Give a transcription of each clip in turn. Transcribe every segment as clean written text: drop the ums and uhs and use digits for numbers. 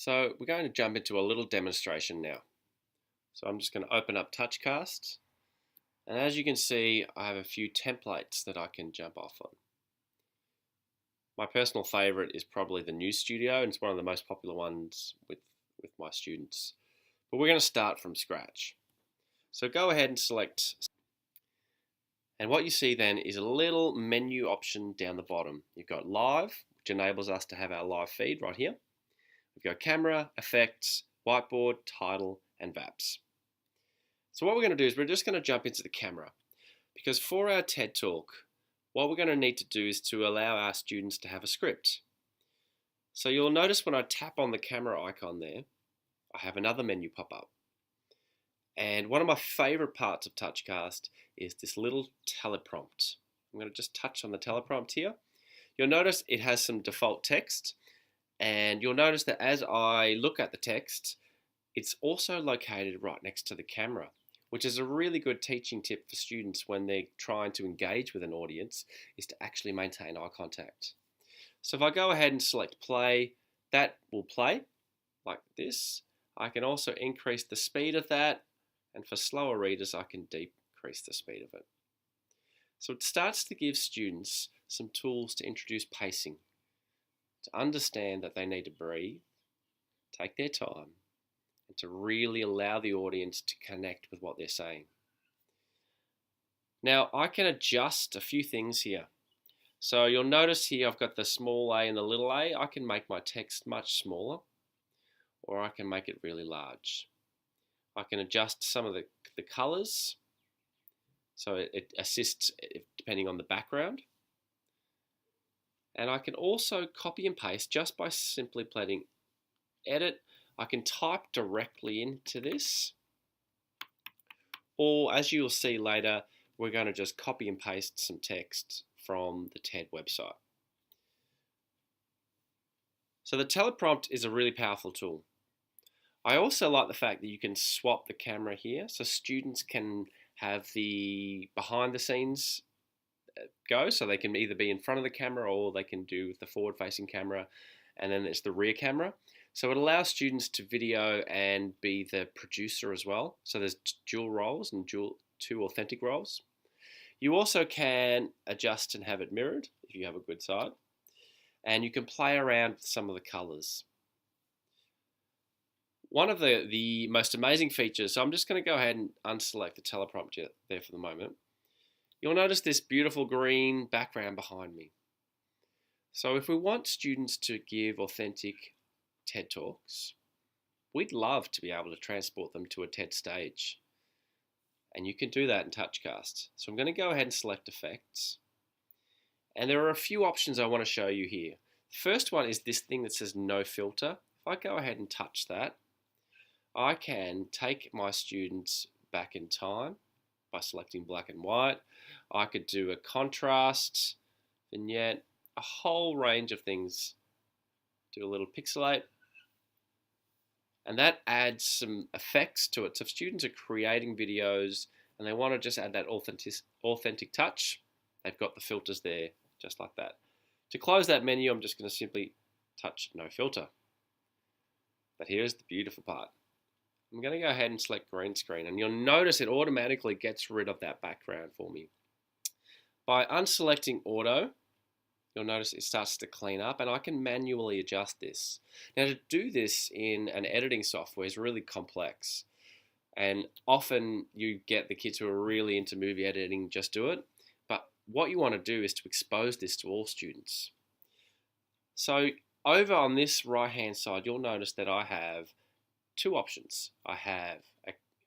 So we're going to jump into a little demonstration now. So I'm just going to open up TouchCast, and as you can see, I have a few templates that I can jump off on. My personal favorite is probably the News Studio, and it's one of the most popular ones with my students. But we're going to start from scratch. So go ahead and select, and what you see then is a little menu option down the bottom. You've got live, which enables us to have our live feed right here. We've got camera, effects, whiteboard, title, and VAPs. So what we're going to do is we're just going to jump into the camera, because for our TED Talk, what we're going to need to do is to allow our students to have a script. So you'll notice when I tap on the camera icon there, I have another menu pop up. And one of my favorite parts of TouchCast is this little teleprompt. I'm going to just touch on the teleprompt here. You'll notice it has some default text, and you'll notice that as I look at the text, it's also located right next to the camera, which is a really good teaching tip for students when they're trying to engage with an audience, is to actually maintain eye contact. So if I go ahead and select play, that will play like this. I can also increase the speed of that, and for slower readers, I can decrease the speed of it. So it starts to give students some tools to introduce pacing, to understand that they need to breathe, take their time, and to really allow the audience to connect with what they're saying. Now, I can adjust a few things here. So you'll notice here I've got the small a and the little a. I can make my text much smaller, or I can make it really large. I can adjust some of the colors, so it assists depending on the background. And I can also copy and paste just by simply playing edit. I can type directly into this, or as you'll see later, we're going to just copy and paste some text from the TED website. So the teleprompt is a really powerful tool. I also like the fact that you can swap the camera here, so students can have the behind the scenes go, so they can either be in front of the camera or they can do the forward facing camera, and then there's the rear camera. So it allows students to video and be the producer as well. So there's dual roles and two authentic roles. You also can adjust and have it mirrored if you have a good side, and you can play around with some of the colors. One of the most amazing features, so I'm just going to go ahead and unselect the teleprompt there for the moment. You'll notice this beautiful green background behind me. So if we want students to give authentic TED Talks, we'd love to be able to transport them to a TED stage. And you can do that in TouchCast. So I'm going to go ahead and select effects. And there are a few options I want to show you here. The first one is this thing that says no filter. If I go ahead and touch that, I can take my students back in time by selecting black and white. I could do a contrast, vignette, a whole range of things. Do a little pixelate. And that adds some effects to it. So if students are creating videos and they want to just add that authentic touch, they've got the filters there, just like that. To close that menu, I'm just going to simply touch no filter. But here's the beautiful part. I'm going to go ahead and select green screen, and you'll notice it automatically gets rid of that background for me. By unselecting auto, you'll notice it starts to clean up, and I can manually adjust this. Now, to do this in an editing software is really complex, and often you get the kids who are really into movie editing just do it, but what you want to do is to expose this to all students. So over on this right hand side, you'll notice that I have two options. I have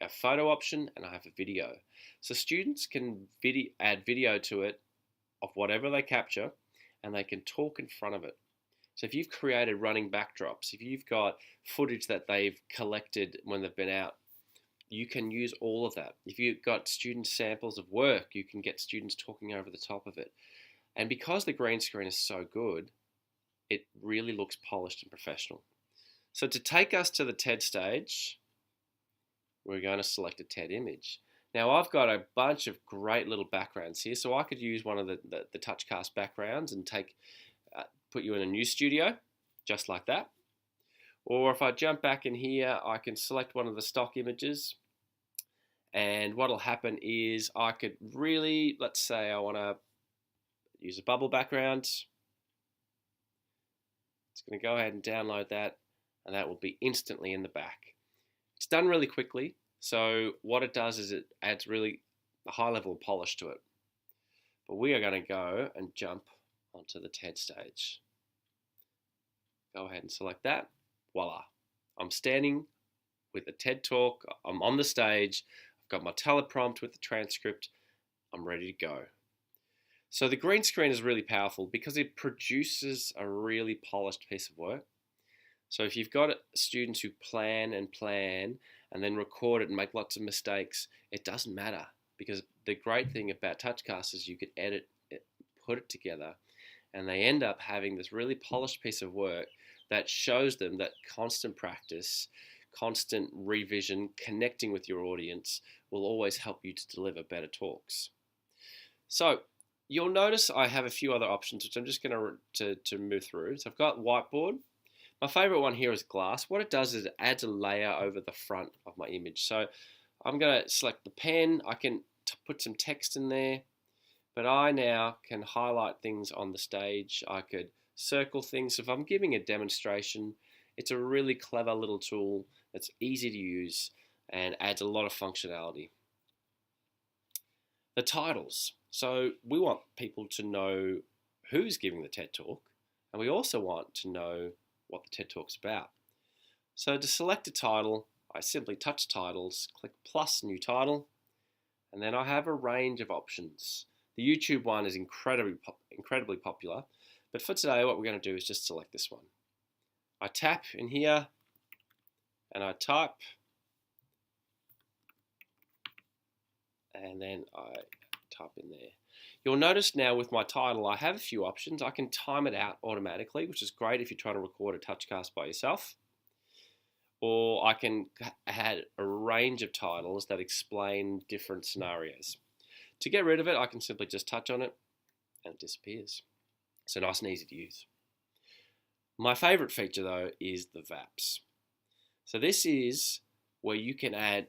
a photo option and I have a video. So students can add video to it of whatever they capture, and they can talk in front of it. So if you've created running backdrops, if you've got footage that they've collected when they've been out, you can use all of that. If you've got student samples of work, you can get students talking over the top of it. And because the green screen is so good, it really looks polished and professional. So to take us to the TED stage, we're going to select a TED image. Now I've got a bunch of great little backgrounds here, so I could use one of the TouchCast backgrounds and put you in a new studio, just like that. Or if I jump back in here, I can select one of the stock images. And what'll happen is I could really, let's say I want to use a bubble background. It's going to go ahead and download that, and that will be instantly in the back. It's done really quickly, so what it does is it adds really a high level of polish to it. But we are going to go and jump onto the TED stage. Go ahead and select that. Voila. I'm standing with a TED Talk. I'm on the stage. I've got my teleprompt with the transcript. I'm ready to go. So the green screen is really powerful because it produces a really polished piece of work. So if you've got students who plan and then record it and make lots of mistakes, it doesn't matter, because the great thing about TouchCast is you can edit it, put it together, and they end up having this really polished piece of work that shows them that constant practice, constant revision, connecting with your audience will always help you to deliver better talks. So you'll notice I have a few other options, which I'm just going to move through. So I've got whiteboard. My favorite one here is glass. What it does is it adds a layer over the front of my image. So I'm going to select the pen. I can put some text in there, but I now can highlight things on the stage. I could circle things. So if I'm giving a demonstration, it's a really clever little tool that's easy to use and adds a lot of functionality. The titles. So we want people to know who's giving the TED Talk, and we also want to know what the TED Talk's about. So to select a title, I simply touch titles, click plus new title, and then I have a range of options. The YouTube one is incredibly popular, but for today what we're going to do is just select this one. I tap in here and I type, and then I type in there. You'll notice now with my title I have a few options. I can time it out automatically, which is great if you're trying to record a TouchCast by yourself. Or I can add a range of titles that explain different scenarios. To get rid of it, I can simply just touch on it and it disappears. So nice and easy to use. My favorite feature though is the VAPs. So this is where you can add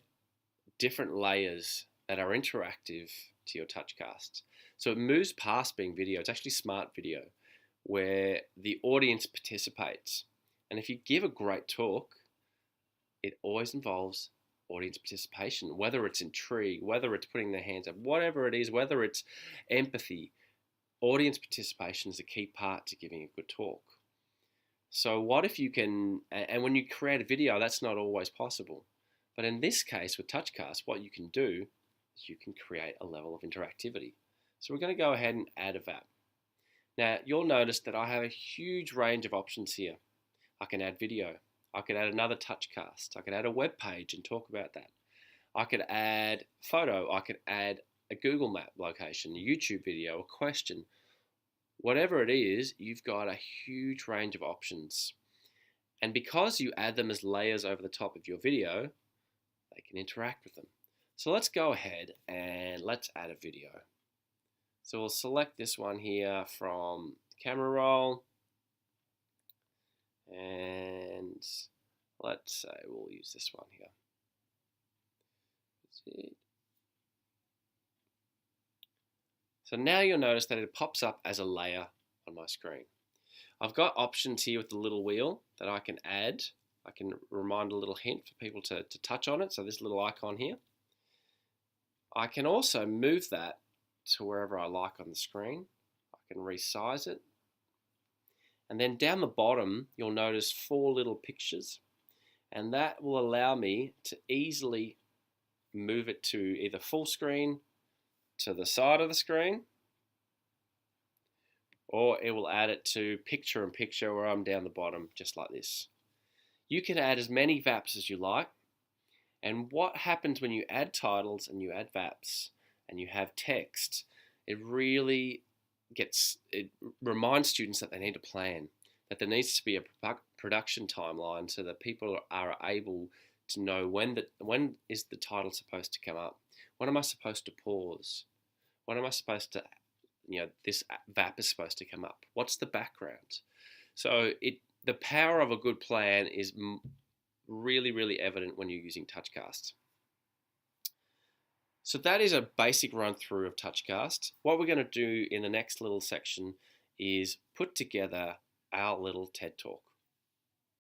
different layers that are interactive to your TouchCast. So it moves past being video. It's actually smart video where the audience participates. And if you give a great talk, it always involves audience participation, whether it's intrigue, whether it's putting their hands up, whatever it is, whether it's empathy. Audience participation is a key part to giving a good talk. So what if you can, and when you create a video, that's not always possible. But in this case with TouchCast, what you can do is you can create a level of interactivity. So we're going to go ahead and add a VAP. Now you'll notice that I have a huge range of options here. I can add video. I could add another TouchCast. I could add a web page and talk about that. I could add photo. I could add a Google Map location, a YouTube video, a question. Whatever it is, you've got a huge range of options. And because you add them as layers over the top of your video, they can interact with them. So let's go ahead and let's add a video. So we'll select this one here from camera roll. And let's say we'll use this one here. That's it. So now you'll notice that it pops up as a layer on my screen. I've got options here with the little wheel that I can add. I can remind a little hint for people to touch on it. So this little icon here. I can also move that to wherever I like on the screen. I can resize it. And then down the bottom, you'll notice 4 little pictures. And that will allow me to easily move it to either full screen, to the side of the screen, or it will add it to picture in picture where I'm down the bottom, just like this. You can add as many VAPs as you like. And what happens when you add titles and you add VAPs and you have text, it reminds students that they need to plan, that there needs to be a production timeline so that people are able to know when is the title supposed to come up, when am I supposed to pause, when am I supposed to, this VAP is supposed to come up, what's the background. So the power of a good plan is really, really evident when you're using TouchCast. So that is a basic run through of TouchCast. What we're going to do in the next little section is put together our little TED Talk.